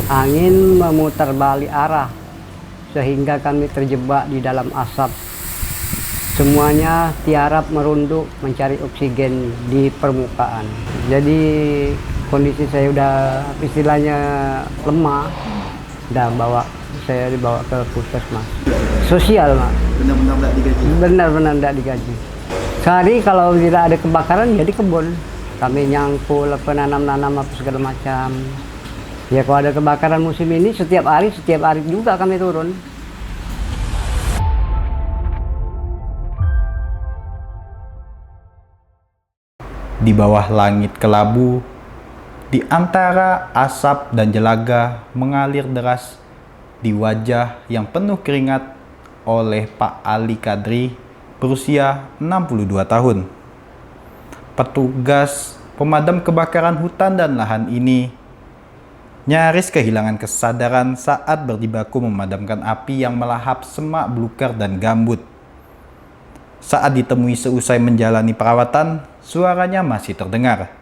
Angin memutar balik arah sehingga kami terjebak di dalam asap. Semuanya tiarap merunduk mencari oksigen di permukaan. Jadi kondisi saya udah istilahnya lemah. Saya dibawa ke puskesmas. Sosial, Mak. Benar-benar tidak digaji? Benar-benar tidak digaji. Sehari kalau tidak ada kebakaran ya di kebun. Kami nyangkul, nanam apa segala macam. Ya kalau ada kebakaran musim ini setiap hari juga kami turun. Di bawah langit kelabu, di antara asap dan jelaga mengalir deras di wajah yang penuh keringat oleh Pak Ali Kadri berusia 62 tahun. Petugas pemadam kebakaran hutan dan lahan ini nyaris kehilangan kesadaran saat berjibaku memadamkan api yang melahap semak belukar dan gambut. Saat ditemui seusai menjalani perawatan, suaranya masih terdengar.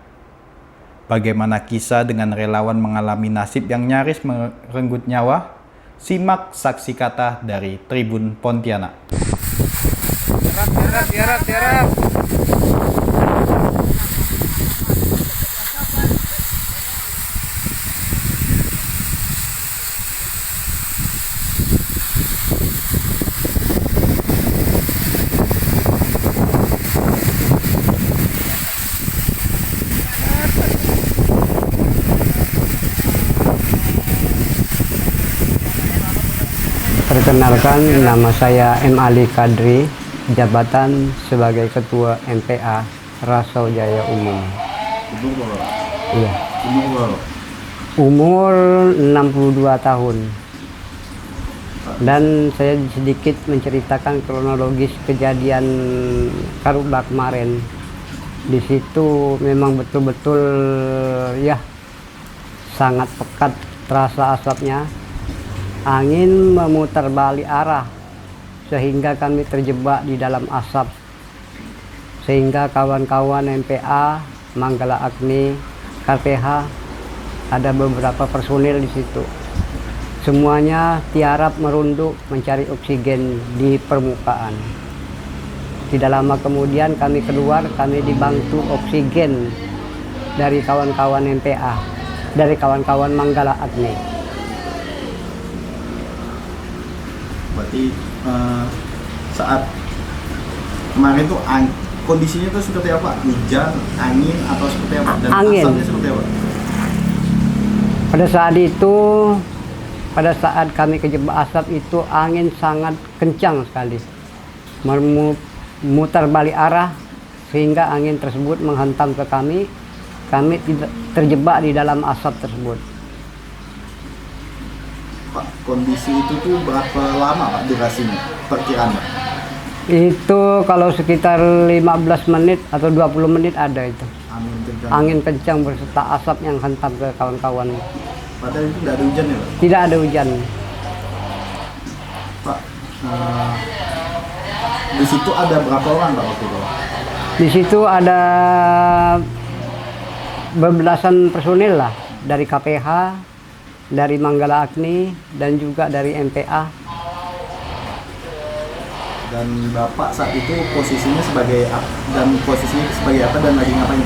Bagaimana kisah dengan relawan mengalami nasib yang nyaris merenggut nyawa? Simak saksi kata dari Tribun Pontianak. Tiarap. Perkenalkan, nama saya M. Ali Kadri, jabatan sebagai Ketua MPA Rasau Jaya Umum. Iya. Umur 62 tahun. Dan saya sedikit menceritakan kronologis kejadian Karhutla kemarin. Di situ memang betul-betul ya sangat pekat terasa asapnya. Angin memutar balik arah sehingga kami terjebak di dalam asap. Sehingga kawan-kawan MPA, Manggala Agni, KPH, ada beberapa personil di situ. Semuanya tiarap merunduk mencari oksigen di permukaan. Tidak lama kemudian kami keluar, kami dibantu oksigen dari kawan-kawan MPA, dari kawan-kawan Manggala Agni. Berarti saat kemarin tuh kondisinya tuh seperti apa? Hujan, angin, atau seperti apa? Dan angin. Asapnya seperti apa? Pada saat kami kejebak asap itu angin sangat kencang sekali. Memutar balik arah sehingga angin tersebut menghantam ke kami. Kami terjebak di dalam asap tersebut. Pak, kondisi itu tuh berapa lama Pak durasinya perkiraan Pak? Itu kalau sekitar 15 menit atau 20 menit ada itu. Angin kencang berserta asap yang hantam ke kawan-kawan. Padahal itu tidak ada hujan ya Pak? Tidak ada hujan. Pak, di situ ada berapa orang Pak waktu itu? Di situ ada berbelasan personil lah dari KPH, dari Manggala Agni, dan juga dari MPA. Dan Bapak saat itu posisinya sebagai apa dan lagi ngapain?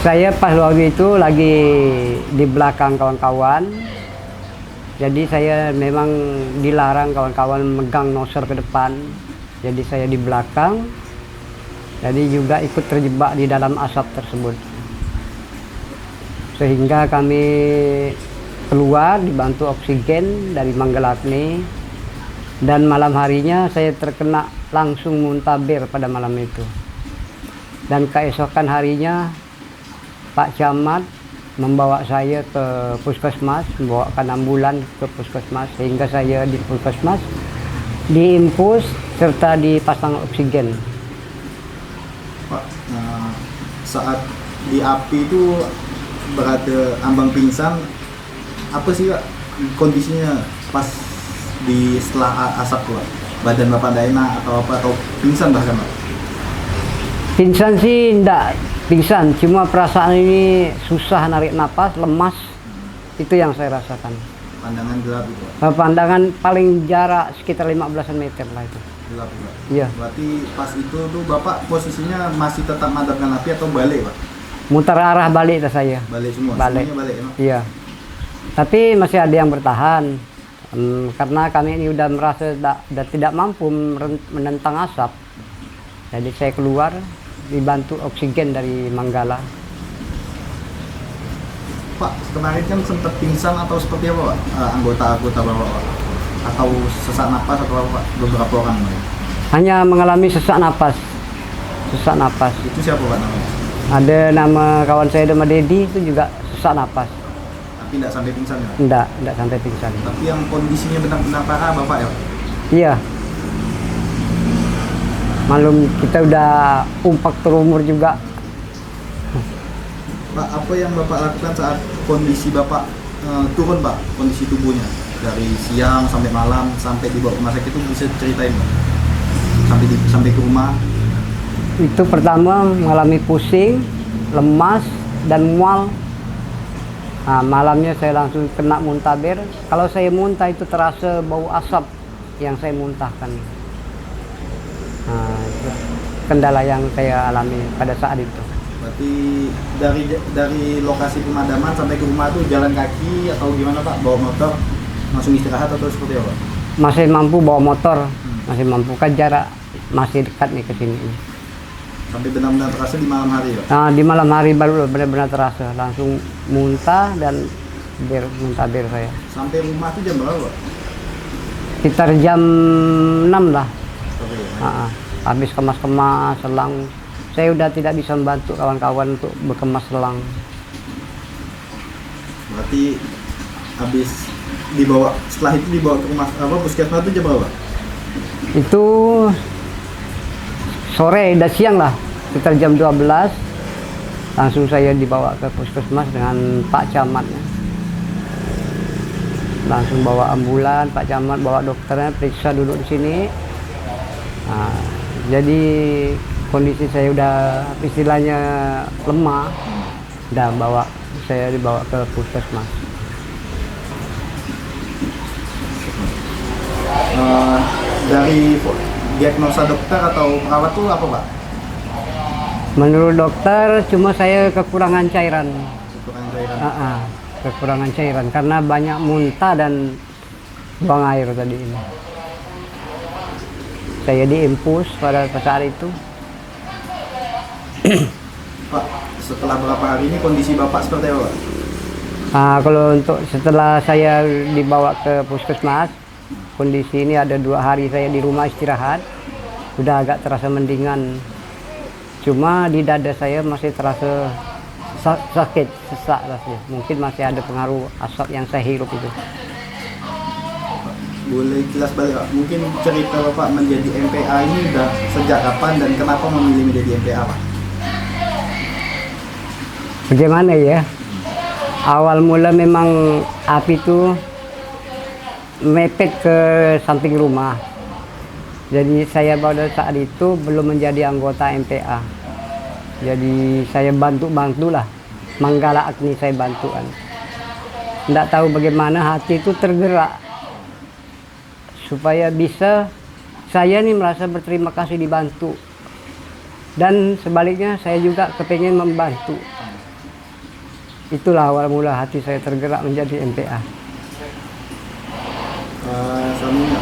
Saya pas waktu itu lagi di belakang kawan-kawan. Jadi saya memang dilarang kawan-kawan megang noser ke depan. Jadi saya di belakang. Jadi juga ikut terjebak di dalam asap tersebut. Sehingga kami keluar dibantu oksigen dari Manggala Agni, dan malam harinya saya terkena langsung muntaber pada malam itu. Dan keesokan harinya Pak Camat membawa saya ke puskesmas, membawakan ambulan ke puskesmas, sehingga saya di puskesmas diinfus serta dipasang oksigen. Pak, saat di api itu berada ambang pingsan, apa sih Pak kondisinya pas setelah asap keluar? Badan Bapak tidak enak atau apa, atau pingsan bahkan Pak? Pingsan sih enggak, Pingsan, cuma perasaan ini susah narik napas, lemas, itu yang saya rasakan. Pandangan gelap itu, Pak. Pandangan paling jarak sekitar 15 meter lah itu. Gelap, Pak. Iya. Berarti pas itu tuh Bapak posisinya masih tetap madamkan api atau balik, Pak? Mutar arah balik dah saya. Balik semua, Balik. semuanya balik, emang? Iya. Tapi masih ada yang bertahan. Karena kami ini udah merasa udah tidak mampu menentang asap. Jadi saya keluar dibantu oksigen dari Manggala. Pak, kemarin kan sempat pingsan atau seperti apa, Pak? Anggota-anggota Bapak, Pak? Atau sesak napas atau apa, Pak? Beberapa orang, Pak? Hanya mengalami sesak napas. Sesak napas. Itu siapa, Pak, namanya? Ada nama kawan saya nama Dedi, itu juga sesak napas. Tapi tidak sampai pingsan, ya? Enggak sampai pingsan. Tapi yang kondisinya benar-benar parah, Bapak, ya? Iya. Malum kita udah umpak terumur juga. Pak, apa yang Bapak lakukan saat kondisi Bapak turun, Pak? Kondisi tubuhnya dari siang sampai malam sampai dibawa ke rumah sakit itu bisa ceritain, Pak? Sampai ke rumah. Itu pertama mengalami pusing, lemas dan mual. Nah, malamnya saya langsung kena muntaber. Kalau saya muntah itu terasa bau asap yang saya muntahkan. Nah, itu kendala yang saya alami pada saat itu. Berarti dari lokasi pemadaman sampai ke rumah tuh jalan kaki atau gimana, Pak? Bawa motor langsung istirahat atau seperti apa? Masih mampu bawa motor, masih mampu, kan jarak masih dekat nih ke sini. Sampai benar-benar terasa di malam hari, Pak? Nah, di malam hari baru benar-benar terasa, langsung muntah dan muntah bir saya. Sampai rumah tuh jam berapa, Pak? Sekitar jam 6 lah. Oke, ya. Habis kemas-kemas selang, saya udah tidak bisa membantu kawan-kawan untuk berkemas selang. Berarti habis dibawa, setelah itu dibawa ke rumah puskesmas itu jam berapa? Itu sore, udah siang lah, sekitar jam 12. Langsung saya dibawa ke puskesmas dengan Pak Camatnya. Langsung bawa ambulan, Pak Camat bawa dokternya, periksa duduk di sini. Nah, jadi kondisi saya udah istilahnya lemah, udah saya dibawa ke puskesmas. Dari diagnosa dokter atau perawat tuh apa, Pak? Menurut dokter cuma saya kekurangan cairan. Kekurangan cairan. Kekurangan cairan karena banyak muntah dan buang air tadi ini. Saya diimpus pada saat itu. Pak, setelah berapa hari ini kondisi Bapak seperti apa, Pak? Kalau untuk setelah saya dibawa ke puskesmas, kondisi ini ada 2 hari saya di rumah istirahat, udah agak terasa mendingan. Cuma di dada saya masih terasa sakit, sesak rasanya. Mungkin masih ada pengaruh asap yang saya hirup itu. Boleh jelas balik, Pak? Mungkin cerita Bapak menjadi MPA ini udah sejak kapan dan kenapa memilih menjadi MPA, Pak? Bagaimana ya? Awal mula memang api itu mepet ke samping rumah. Jadi saya pada saat itu belum menjadi anggota MPA. Jadi saya bantu-bantulah. Manggala Agni saya bantuan. Tidak tahu bagaimana hati itu tergerak. Supaya bisa saya nih merasa berterima kasih dibantu. Dan sebaliknya saya juga kepengen membantu. Itulah awal mula hati saya tergerak menjadi MPA. Suaminya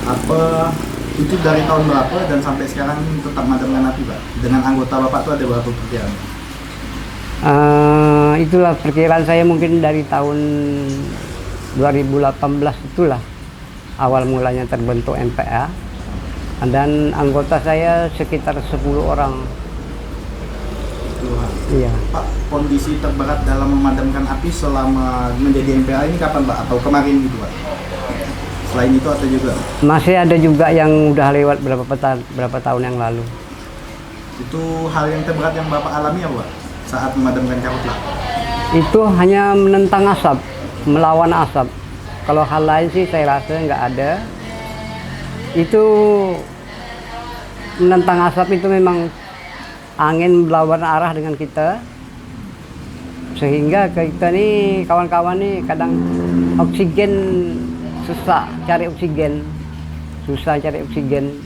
apa itu dari tahun berapa dan sampai sekarang tetap madamkan api, Pak? Dengan anggota Bapak itu ada berapa perkiraan? Itulah perkiraan saya mungkin dari tahun 2018 itulah awal mulanya terbentuk MPA, dan anggota saya sekitar 10 orang. Iya. Pak, kondisi terberat dalam memadamkan api selama menjadi MPA ini kapan, Pak? Atau kemarin gitu, Pak? Selain itu ada juga? Masih ada juga yang udah lewat berapa tahun yang lalu. Itu hal yang terberat yang Bapak alami apa, Pak? Saat memadamkan karhutla? Itu hanya menentang asap, melawan asap. Kalau hal lain sih saya rasa nggak ada. Itu menentang asap itu memang angin berlawan arah dengan kita, sehingga kita nih kawan-kawan nih kadang oksigen susah cari oksigen.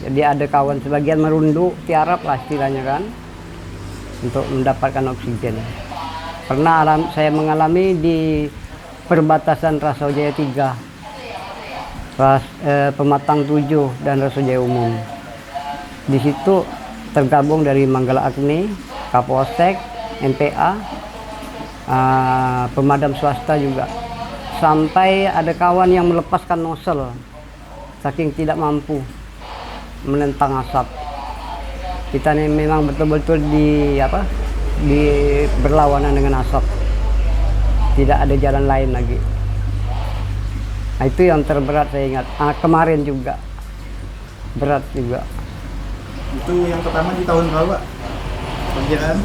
Jadi ada kawan sebagian merunduk tiarap lah istilahnya kan, untuk mendapatkan oksigen. Pernah saya mengalami di perbatasan Rasojaya 3, Pematang 7 dan Rasojaya Umum. Di situ tergabung dari Manggala Agni, Kapolsek, MPA, pemadam swasta juga. Sampai ada kawan yang melepaskan nozzle saking tidak mampu menentang asap. Kita nih memang betul-betul di berlawanan dengan asap. Tidak ada jalan lain lagi. Nah, itu yang terberat saya ingat. Kemarin juga berat juga. Itu yang pertama di tahun berapa, Pak? Perkiraan?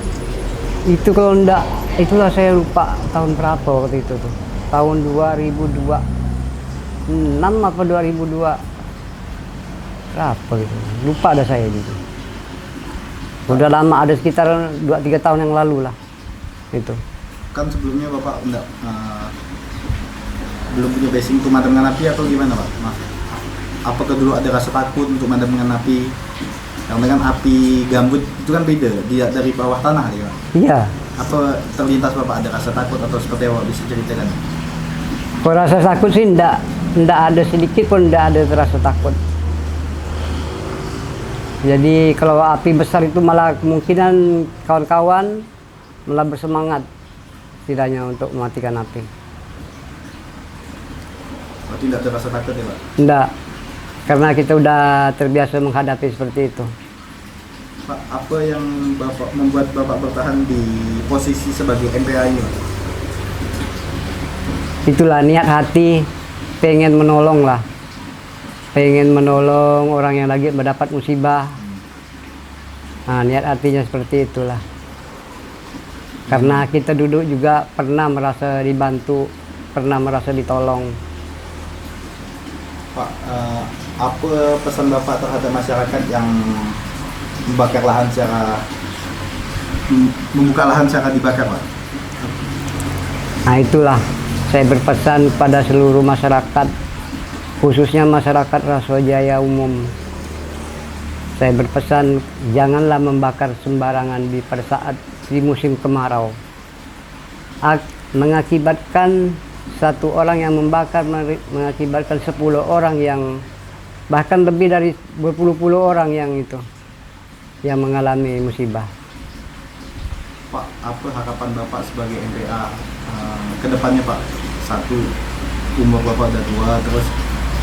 Itu kalau enggak, itulah saya lupa tahun berapa waktu itu tuh. Tahun 2002. 6 apa 2002 berapa gitu, lupa ada saya gitu. Udah lama, ada sekitar 2-3 tahun yang lalu lah itu. Kan sebelumnya Bapak belum punya basic untuk memadamkan api atau gimana, Pak? Maaf. Apakah dulu ada rasa takut untuk memadamkan api? Karena kan api gambut itu kan beda, dia dari bawah tanah ya, Pak? Iya. Apa terlintas Bapak ada rasa takut atau seperti apa, bisa ceritakan? Kalau rasa takut sih enggak ada sedikit pun, enggak ada rasa takut. Jadi kalau api besar itu malah kemungkinan kawan-kawan malah bersemangat setidaknya untuk mematikan api. Berarti tidak ada rasa takut ya, Pak? Enggak, karena kita udah terbiasa menghadapi seperti itu. Pak, apa yang membuat Bapak bertahan di posisi sebagai MPA ini, Pak? Itulah niat hati, pengen menolong lah. Pengen menolong orang yang lagi mendapat musibah. Nah, niat hatinya seperti itulah. Karena kita duduk juga pernah merasa dibantu, pernah merasa ditolong. Pak, apa pesan Bapak terhadap masyarakat yang membakar lahan secara membuka lahan secara dibakar, Pak? Nah, itulah saya berpesan pada seluruh masyarakat, khususnya masyarakat Rasojaya Umum. Saya berpesan janganlah membakar sembarangan pada saat di musim kemarau. Mengakibatkan satu orang yang membakar mengakibatkan 10 orang yang, bahkan lebih dari berpuluh-puluh orang yang yang mengalami musibah. Pak, apa harapan Bapak sebagai MPA ke depannya, Pak? Satu, umur Bapak udah tua, terus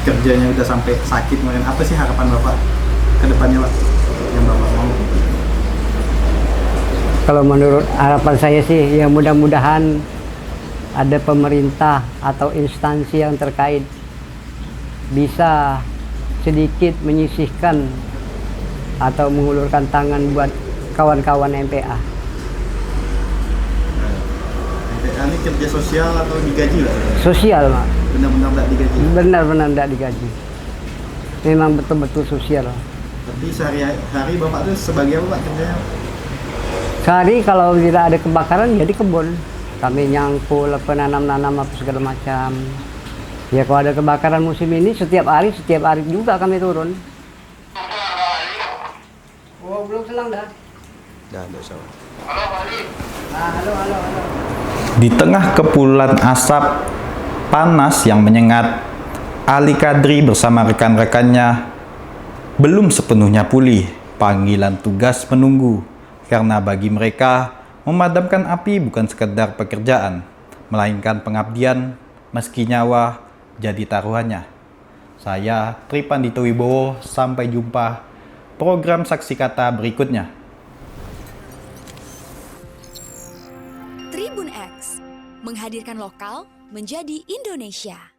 kerjanya udah sampai sakit kemarin. Apa sih harapan Bapak ke depannya, Pak, yang Bapak mau? Kalau menurut harapan saya sih, ya mudah-mudahan ada pemerintah atau instansi yang terkait bisa sedikit menyisihkan atau mengulurkan tangan buat kawan-kawan MPA. MPA ini kerja sosial atau digaji lah? Sosial, Mak. Benar-benar tidak digaji? Benar-benar tidak digaji. Memang betul-betul sosial. Tapi sehari-hari Bapak itu sebagai apa, Pak, kerjanya? Sehari kalau tidak ada kebakaran ya di kebun. Kami nyangkul, nanam-nanam apa segala macam. Ya kalau ada kebakaran musim ini setiap hari juga kami turun. Oh, belum selang dah. Dah, enggak usah. Halo. Di tengah kepulan asap panas yang menyengat, Ali Kadri bersama rekan-rekannya belum sepenuhnya pulih. Panggilan tugas menunggu, karena bagi mereka memadamkan api bukan sekedar pekerjaan, melainkan pengabdian, meski nyawa jadi taruhannya. Saya Tripandito Wibowo, sampai jumpa program Saksi Kata berikutnya. Tribun X menghadirkan lokal menjadi Indonesia.